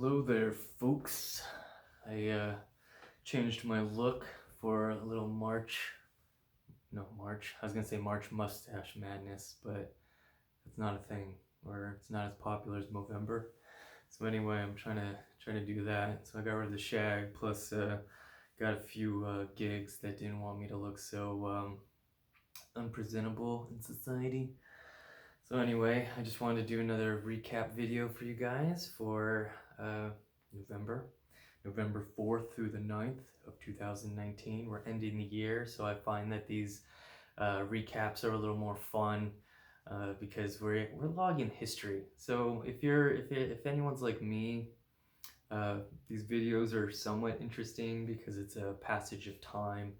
Hello there, folks. I changed my look for a little March. I was gonna say March mustache madness, but it's not a thing, or it's not as popular as Movember. So anyway, I'm trying to do that. So I got rid of the shag, plus got a few gigs that didn't want me to look so unpresentable in society. So anyway, I just wanted to do another recap video for you guys for November 4th through the 9th of 2019. We're ending the year, so I find that these recaps are a little more fun because we're logging history. So if anyone's like me, these videos are somewhat interesting because it's a passage of time.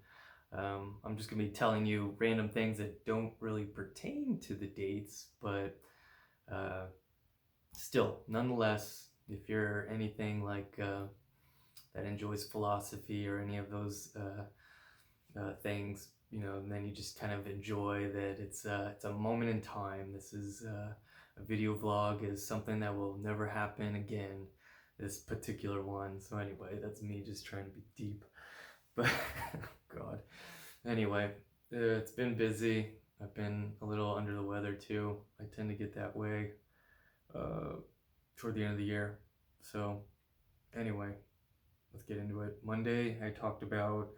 I'm just gonna be telling you random things that don't really pertain to the dates, but still, nonetheless, if you're anything like that enjoys philosophy or any of those things, you know, and then you just kind of enjoy that it's a moment in time. This is a video vlog is something that will never happen again, this particular one. So anyway, that's me just trying to be deep, but God. Anyway, it's been busy. I've been a little under the weather too. I tend to get that way toward the end of the year. So anyway, let's get into it. Monday, I talked about,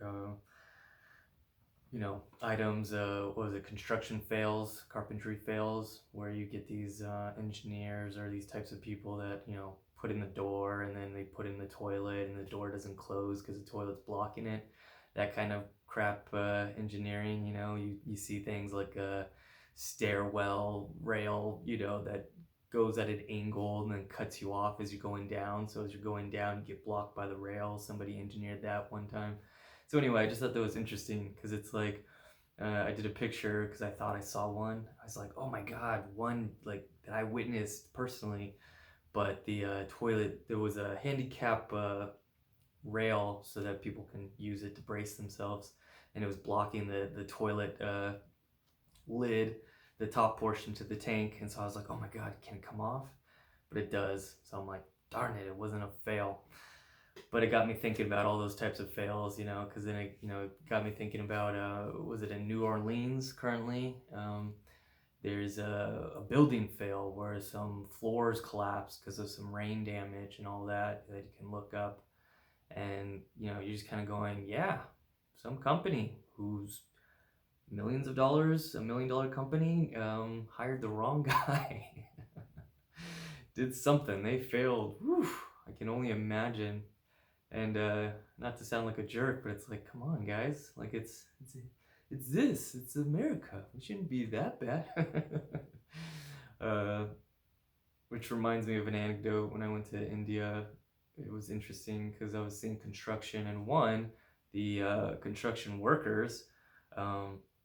items, what was it, construction fails, carpentry fails, where you get these engineers or these types of people that, put in the door and then they put in the toilet and the door doesn't close because the toilet's blocking it. That kind of crap engineering, you see things like a stairwell rail, that goes at an angle and then cuts you off as you're going down. So as you're going down, you get blocked by the rail. Somebody engineered that one time. So anyway, I just thought that was interesting because it's like, I did a picture because I thought I saw one. I was like, oh my God, one like that I witnessed personally. But the toilet, there was a handicap rail so that people can use it to brace themselves, and it was blocking the toilet lid, the top portion to the tank. And so I was like, oh my God, can it come off? But it does. So I'm like, darn it, it wasn't a fail. But it got me thinking about all those types of fails, because then it got me thinking about, was it in New Orleans currently? There's a building fail where some floors collapsed because of some rain damage and all that you can look up. And, you're just kind of going, yeah, some company who's millions of dollars, $1 million company, hired the wrong guy. Did something. They failed. Whew, I can only imagine. And not to sound like a jerk, but it's like, come on, guys. Like, it's America. It shouldn't be that bad. Which reminds me of an anecdote. When I went to India, it was interesting because I was seeing construction, and the construction workers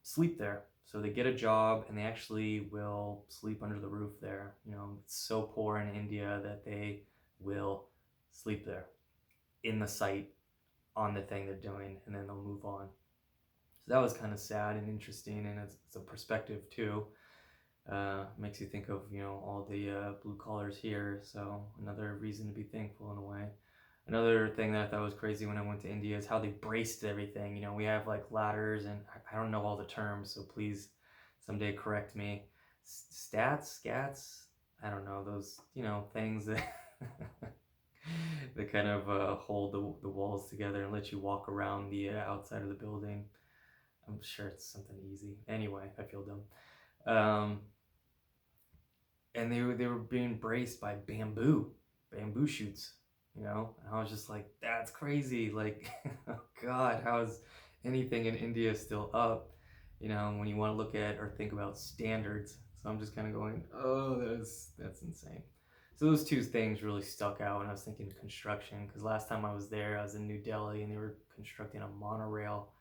sleep there. So they get a job and they actually will sleep under the roof there. It's so poor in India that they will sleep there in the site on the thing they're doing, and then they'll move on. So that was kind of sad and interesting, and it's a perspective too. Makes you think of all the blue collars here. So another reason to be thankful in a way. Another thing that I thought was crazy when I went to India is how they braced everything. We have like ladders, and I don't know all the terms, so please someday correct me. Scats, I don't know, those things that that kind of hold the walls together and let you walk around the outside of the building. I'm sure it's something easy. Anyway, I feel dumb. And they were being braced by bamboo shoots, and I was just like, that's crazy. Like, oh God, how is anything in India still up? When you want to look at or think about standards. So I'm just kind of going, oh, that's insane. So those two things really stuck out when I was thinking construction, because last time I was there, I was in New Delhi and they were constructing a monorail.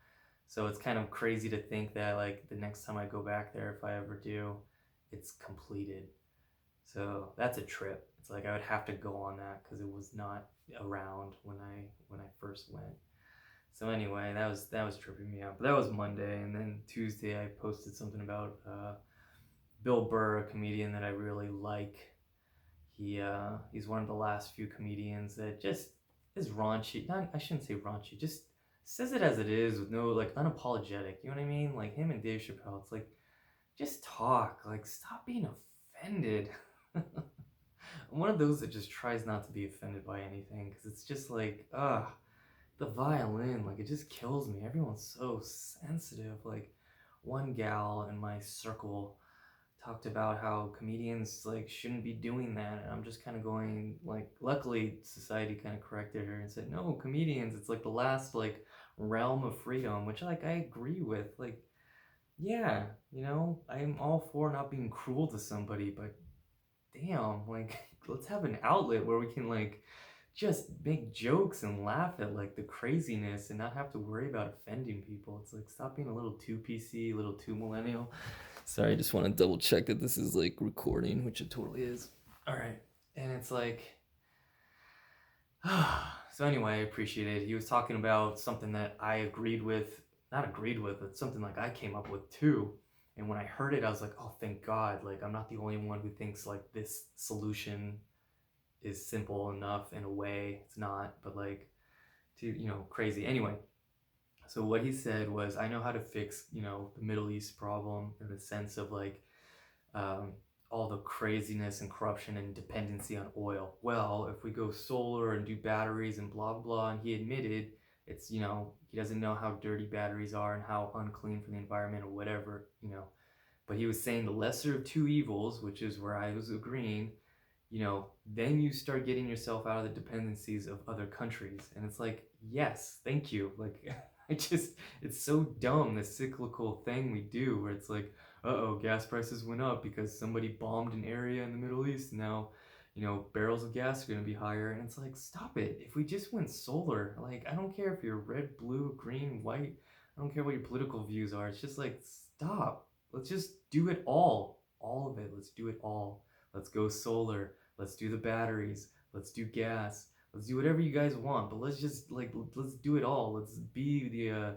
So it's kind of crazy to think that like the next time I go back there, if I ever do, it's completed. So that's a trip. It's like I would have to go on that because it was not around when I first went. So anyway, that was tripping me out. But that was Monday, and then Tuesday I posted something about Bill Burr, a comedian that I really like. He's one of the last few comedians that just is raunchy. Not, I shouldn't say raunchy, just says it as it is with no, like, unapologetic. You know what I mean? Like him and Dave Chappelle. It's like, just talk. Like, stop being offended. I'm one of those that just tries not to be offended by anything because it's just like, the violin, like, it just kills me. Everyone's so sensitive. Like, one gal in my circle talked about how comedians, like, shouldn't be doing that, and I'm just kind of going, like, luckily society kind of corrected her and said, no, comedians, it's like the last, like, realm of freedom, which, like, I agree with. Like, yeah, I'm all for not being cruel to somebody, but damn, like, let's have an outlet where we can, like, just make jokes and laugh at, like, the craziness and not have to worry about offending people. It's like, stop being a little too PC, a little too millennial. Sorry, I just want to double check that this is, like, recording, which it totally is. All right. And it's like, so anyway, I appreciate it. He was talking about something that I agreed with, not agreed with, but something like I came up with too. And when I heard it, I was like, oh, thank God. Like, I'm not the only one who thinks, like, this solution is simple enough in a way. It's not, but, like, crazy. Anyway, so what he said was, I know how to fix, the Middle East problem in the sense of, like, um, all the craziness and corruption and dependency on oil. Well, if we go solar and do batteries and blah, blah, and he admitted it's, he doesn't know how dirty batteries are and how unclean for the environment or whatever, But he was saying the lesser of two evils, which is where I was agreeing, then you start getting yourself out of the dependencies of other countries. And it's like, yes, thank you. Like, it's so dumb, this cyclical thing we do where it's like, uh-oh, gas prices went up because somebody bombed an area in the Middle East. Now, barrels of gas are going to be higher. And it's like, stop it. If we just went solar, like, I don't care if you're red, blue, green, white. I don't care what your political views are. It's just like, stop. Let's just do it all of it. Let's do it all. Let's go solar. Let's do the batteries. Let's do gas. Let's do whatever you guys want. But let's just, like, let's do it all. Let's be the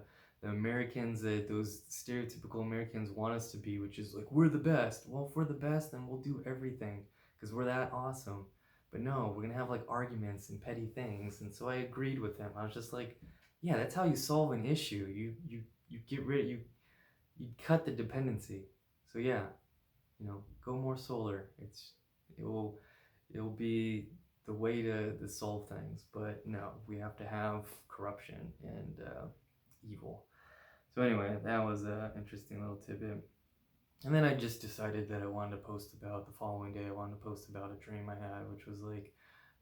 Americans that those stereotypical Americans want us to be, which is like, we're the best. Well, if we're the best, then we'll do everything because we're that awesome. But no, we're gonna have, like, arguments and petty things. And so I agreed with him. I was just like, yeah, that's how you solve an issue. You get rid you cut the dependency. So yeah, go more solar. It'll be the way to solve things. But no, we have to have corruption and evil. So anyway, that was an interesting little tidbit. And then I just decided that I wanted to post about the following day. I wanted to post about a dream I had, which was like,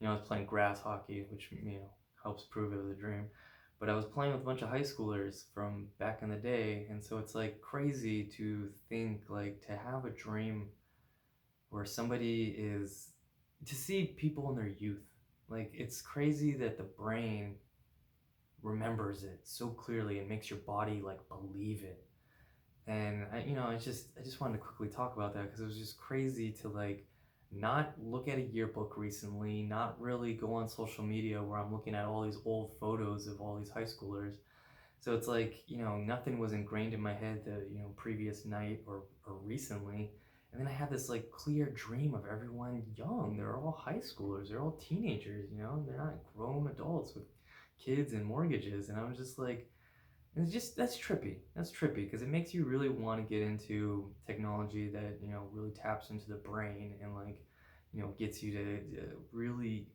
I was playing grass hockey, which helps prove it was a dream. But I was playing with a bunch of high schoolers from back in the day, and so it's like crazy to think, like, to have a dream where somebody is to see people in their youth. Like, it's crazy that the brain remembers it so clearly and makes your body, like, believe it. And I just wanted to quickly talk about that because it was just crazy to, like, not look at a yearbook recently, not really go on social media where I'm looking at all these old photos of all these high schoolers. So it's like, nothing was ingrained in my head the, previous night or recently. And then I had this, like, clear dream of everyone young. They're all high schoolers. They're all teenagers, They're not grown adults with kids and mortgages. And I was just like, that's trippy. That's trippy because it makes you really want to get into technology that, really taps into the brain and, like, gets you to really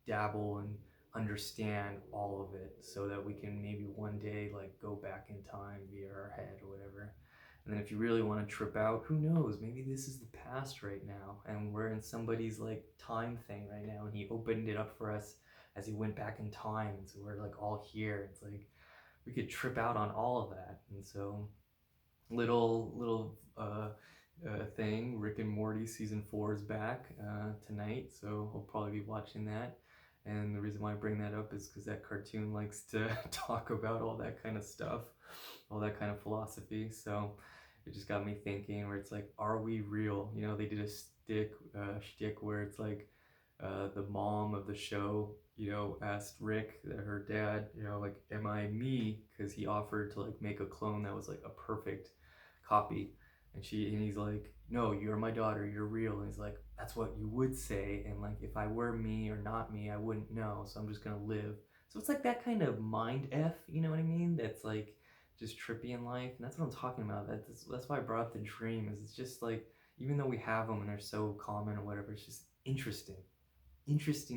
dabble and understand all of it so that we can maybe one day, like, go back in time via our head or whatever. And then if you really want to trip out, who knows? Maybe this is the past right now and we're in somebody's, like, time thing right now and he opened it up for us as he went back in time. And so we're, like, all here. It's like, we could trip out on all of that. And so little thing, Rick and Morty season 4 is back tonight, so I'll probably be watching that. And the reason why I bring that up is because that cartoon likes to talk about all that kind of stuff, all that kind of philosophy. So it just got me thinking where it's like, are we real? They did a shtick where it's like the mom of the show, asked Rick, her dad, like, am I me? Because he offered to, like, make a clone that was, like, a perfect copy. And he's like, no, you're my daughter, you're real. And he's like, that's what you would say, and like if I were me or not me, I wouldn't know, so I'm just gonna live. So it's like that kind of mind f, you know what I mean, that's like just trippy in life. And that's what I'm talking about. That's why I brought up the dream, is it's just like, even though we have them and they're so common or whatever, it's just interesting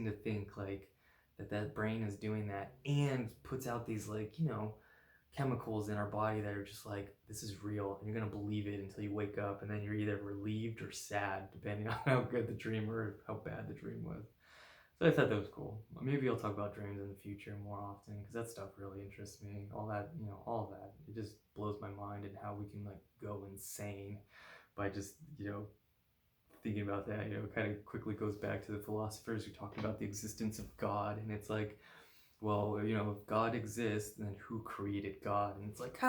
to think like that brain is doing that and puts out these, like, chemicals in our body that are just like, this is real, and you're gonna believe it until you wake up, and then you're either relieved or sad depending on how good the dream or how bad the dream was. So I thought that was cool. Maybe I'll talk about dreams in the future more often, because that stuff really interests me. All that, all of that, it just blows my mind, and how we can like go insane by just thinking about that. Kind of quickly goes back to the philosophers who talked about the existence of God, and it's like, well, if God exists, then who created God? And it's like,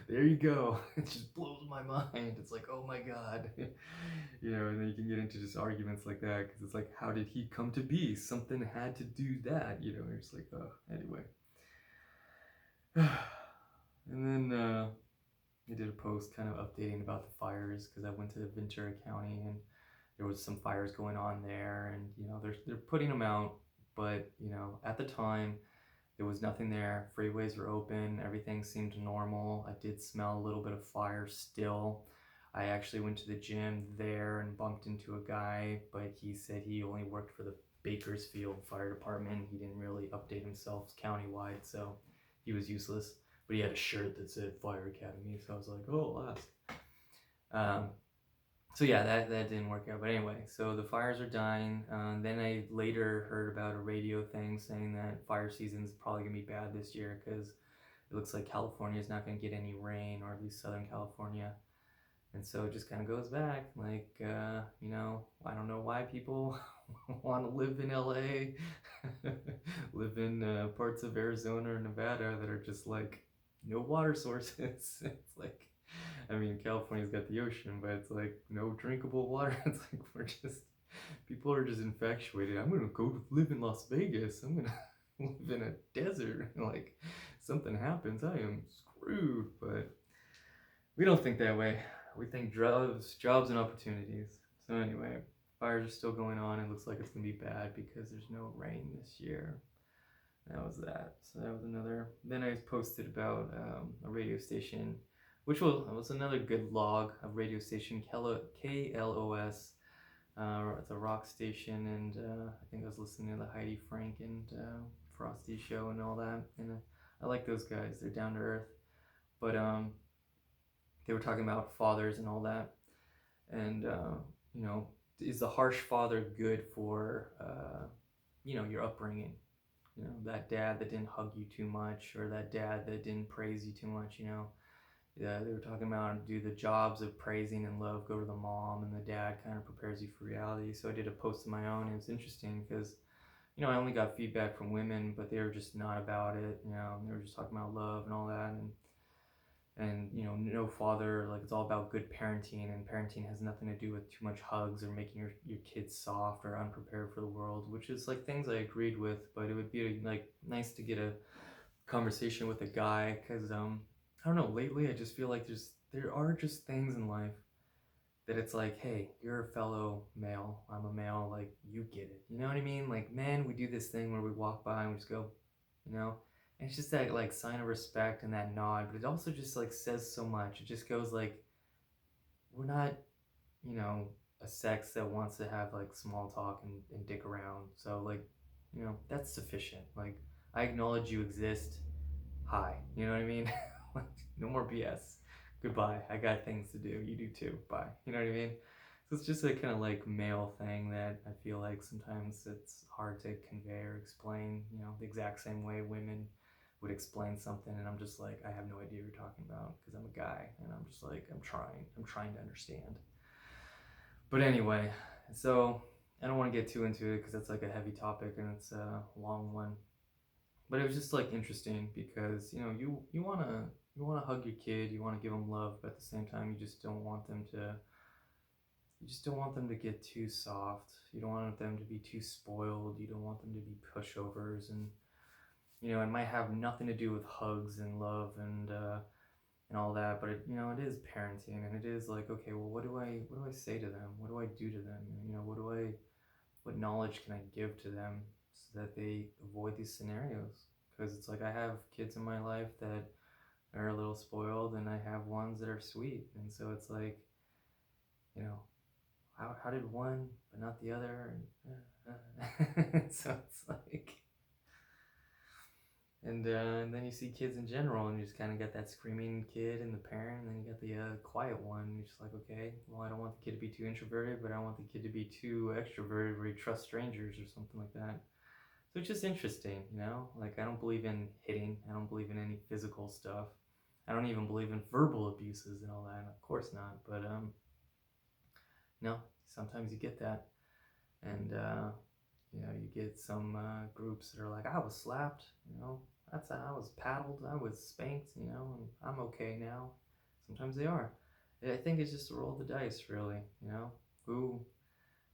there you go. It just blows my mind. It's like, oh my God. And then you can get into just arguments like that, because it's like, how did he come to be? Something had to do that, and you're just like, oh, anyway. And then I did a post kind of updating about the fires, because I went to Ventura County, and there was some fires going on there, and they're putting them out, but at the time there was nothing there. Freeways were open, everything seemed normal. I did smell a little bit of fire still. I actually went to the gym there and bumped into a guy, but he said he only worked for the Bakersfield Fire Department. He didn't really update himself countywide, so he was useless. But he had a shirt that said Fire Academy, so I was like, oh, I'll ask. So yeah, that didn't work out. But anyway, so the fires are dying. Then I later heard about a radio thing saying that fire season's probably gonna be bad this year, because it looks like California is not gonna get any rain, or at least Southern California. And so it just kind of goes back, like, I don't know why people want to live in LA, live in parts of Arizona or Nevada that are just like no water sources. It's like, I mean, California's got the ocean, but it's like no drinkable water. It's like people are just infatuated. I'm gonna go live in Las Vegas. I'm gonna live in a desert. Like, something happens, I am screwed. But we don't think that way. We think jobs and opportunities. So anyway, fires are still going on. It looks like it's gonna be bad because there's no rain this year. That was that. So that was another. Then I posted about a radio station, which was another good log. A radio station, KLOS. It's a rock station, and I think I was listening to the Heidi Frank and Frosty show and all that. And I like those guys. They're down to earth. But they were talking about fathers and all that. And is the harsh father good for your upbringing? That dad that didn't hug you too much, or that dad that didn't praise you too much. Yeah, they were talking about, do the jobs of praising and love go to the mom, and the dad kind of prepares you for reality. So I did a post of my own, and it's interesting because I only got feedback from women, but they were just not about it. They were just talking about love and all that, and no father, like, it's all about good parenting, and parenting has nothing to do with too much hugs or making your kids soft or unprepared for the world, which is like things I agreed with. But it would be like nice to get a conversation with a guy, because I don't know, lately I just feel like there are just things in life that it's like, hey, you're a fellow male, I'm a male, like, you get it, you know what I mean? Like, men, we do this thing where we walk by and we just go, and it's just that like sign of respect and that nod, but it also just like says so much. It just goes like, we're not, a sex that wants to have like small talk and dick around. So like, that's sufficient. Like, I acknowledge you exist. Hi, you know what I mean? Like, no more BS. Goodbye. I got things to do. You do too. Bye. You know what I mean? So it's just a kind of like male thing that I feel like sometimes it's hard to convey or explain, the exact same way women would explain something, and I'm just like, I have no idea what you're talking about, because I'm a guy, and I'm just like, I'm trying to understand. But anyway, so I don't want to get too into it because it's like a heavy topic and it's a long one. But it was just like interesting because you want to hug your kid, you want to give them love, but at the same time you just don't want them to get too soft. You don't want them to be too spoiled. You don't want them to be pushovers, and it might have nothing to do with hugs and love and and all that. But it is parenting, and it is like, okay, well, what do I say to them? What do I do to them? What knowledge can I give to them so that they avoid these scenarios? Because it's like I have kids in my life that are a little spoiled, and I have ones that are sweet, and so it's like, you know, how did one but not the other? And so it's like, and then you see kids in general, and you just kind of get that screaming kid and the parent, and then you get the quiet one. And you're just like, okay, well, I don't want the kid to be too introverted, but I don't want the kid to be too extroverted where he trusts strangers or something like that. So it's just interesting, Like, I don't believe in hitting. I don't believe in any physical stuff. I don't even believe in verbal abuses and all that. Of course not. But no, sometimes you get that, and you get some groups that are like, I was slapped, I was paddled, I was spanked, and I'm okay now. Sometimes they are. I think it's just a roll of the dice, really. Who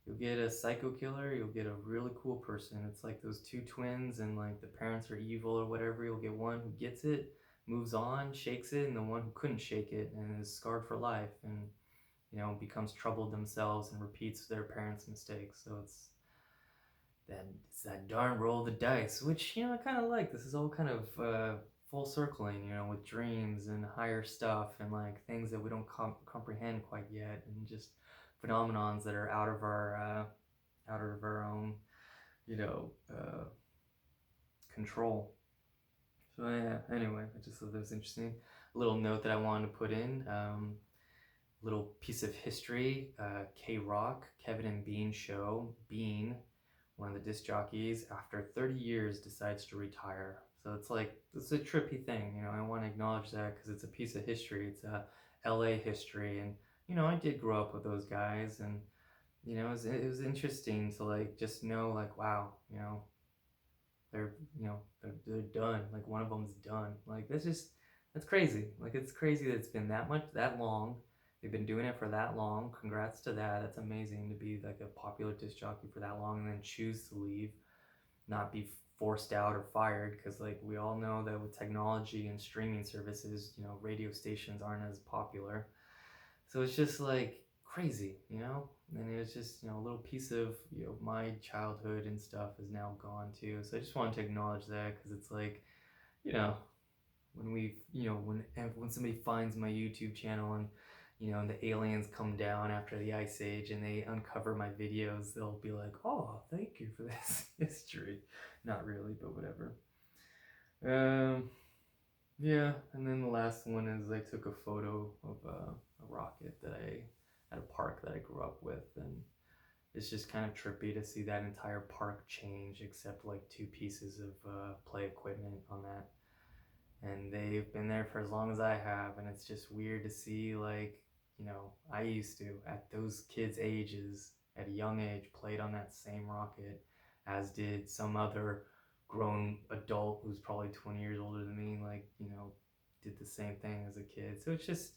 You'll get a psycho killer, you'll get a really cool person. It's like those two twins, and like the parents are evil or whatever. You'll get one who gets it, moves on, shakes it, and the one who couldn't shake it and is scarred for life, and becomes troubled themselves and repeats their parents' mistakes. So it's that darn roll of the dice, which I kind of like. This is all kind of full circling, with dreams and higher stuff and like things that we don't comprehend quite yet, and just phenomenons that are out of our own, control. So yeah. Anyway, I just thought that was interesting. A little note that I wanted to put in. Little piece of history. KROQ, Kevin and Bean show. Bean, one of the disc jockeys, after 30 years decides to retire. So it's a trippy thing. I want to acknowledge that because it's a piece of history. It's a LA history, and I did grow up with those guys, and it was interesting to like just know, like, wow, they're they're done. Like, one of them's done. Like, that's crazy. Like, it's crazy that it's been that long. They've been doing it for that long. Congrats to that. That's amazing to be like a popular disc jockey for that long and then choose to leave, not be forced out or fired. Because like we all know that with technology and streaming services, radio stations aren't as popular. So it's just like crazy, And it was just, a little piece of, my childhood and stuff is now gone too. So I just wanted to acknowledge that, because it's like, when when somebody finds my YouTube channel, and and the aliens come down after the ice age and they uncover my videos, they'll be like, oh, thank you for this history. Not really, but whatever. Yeah, and then the last one is I took a photo of a rocket at a park that I grew up with, and it's just kind of trippy to see that entire park change, except like two pieces of play equipment on that. And they've been there for as long as I have, and it's just weird to see, like, I used to, at those kids' ages, at a young age, played on that same rocket, as did some other grown adult who's probably 20 years older than me, like, did the same thing as a kid. So it's just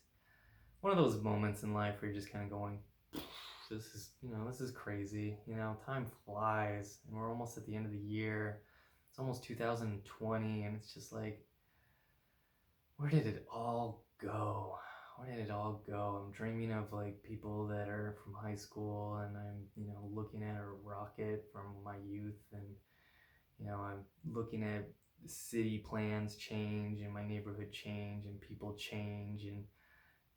one of those moments in life where you're just kind of going, this is crazy. Time flies, and we're almost at the end of the year. It's almost 2020, and it's just like, where did it all go? Where did it all go? I'm dreaming of like people that are from high school, and I'm, looking at a rocket from my youth, and, I'm looking at city plans change, and my neighborhood change, and people change, and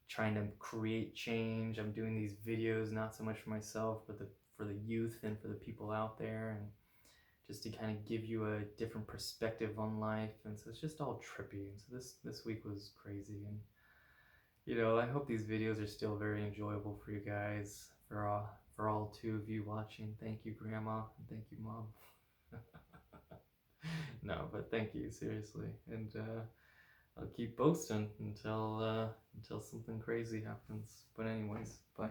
trying to create change. I'm doing these videos not so much for myself, but for the youth and for the people out there, and just to kind of give you a different perspective on life. And so it's just all trippy. And so this week was crazy, and I hope these videos are still very enjoyable for you guys, for all two of you watching. Thank you, Grandma, and thank you, Mom. No, but thank you, seriously. And I'll keep posting until something crazy happens. But anyways, bye.